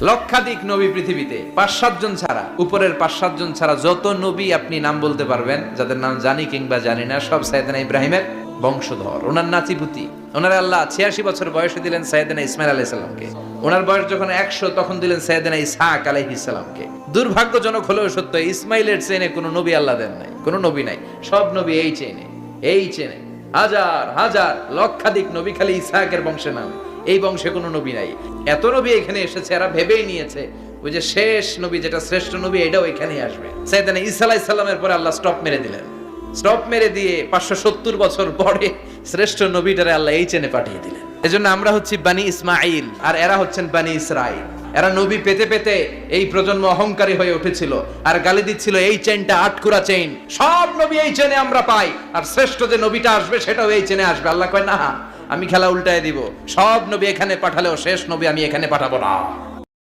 লক্ষাধিক নবী পৃথিবীতে 5-7 জন ছাড়া, উপরের 5-7 জন ছাড়া যত নবী আপনি নাম বলতে পারবেন, যাদের নাম জানি কিংবা জানি না, সব সাইয়েদনা ইব্রাহিমের বংশধর। ওনার নাতিপুতি। ওনার আল্লাহ 86 বছর বয়সে দিলেন সাইয়েদনা ইসমাইল আলাইহিস সালামকে। ওনার বয়স যখন 100 তখন দিলেন সাইয়েদনা ইসহাক আলাইহিস সালামকে। দুর্ভাগ্যজনক হলেও সত্য, ইসমাইলের চেনে কোনো নবী আল্লাহ দেন নাই, কোনো নবী নাই। সব নবী এই চেনে হাজার হাজার লক্ষাধিক নবী খালি ইসহাকের বংশে নাম, এই বংশে কোনো নবী নাই। এত নবী এখানে এসেছে, এরা ভেবেই নিয়েছে ওই যে শেষ নবী, যেটা শ্রেষ্ঠ নবী, এটাও এখানেই আসবে। সাইয়েদনা ঈসা আলাইহিস সালামের পরে আল্লাহ স্টপ মেরে দিলেন। স্টপ মেরে দিয়ে 570 বছর পরে শ্রেষ্ঠ নবীটারে আল্লাহ এই চেনে পাঠিয়ে দিলেন। এজন্য আমরা হচ্ছি বানি ইসমাইল, আর এরা হচ্ছেন বানি ইসরাইল। এরা নবী পেতে পেতে এই প্রজন্ম অহংকারী হয়ে উঠেছিল আর গালি দিচ্ছিল এই চেনটা আটকুরা চেইন, সব নবী এই চেনে আমরা পাই, আর শ্রেষ্ঠ যে নবীটা আসবে সেটাও এই চেনে আসবে। আল্লাহ কয় না, আমি খেলা উল্টায় দিব, সব নবী এখানে পাঠালেও শেষ নবী আমি এখানে পাঠাবো না।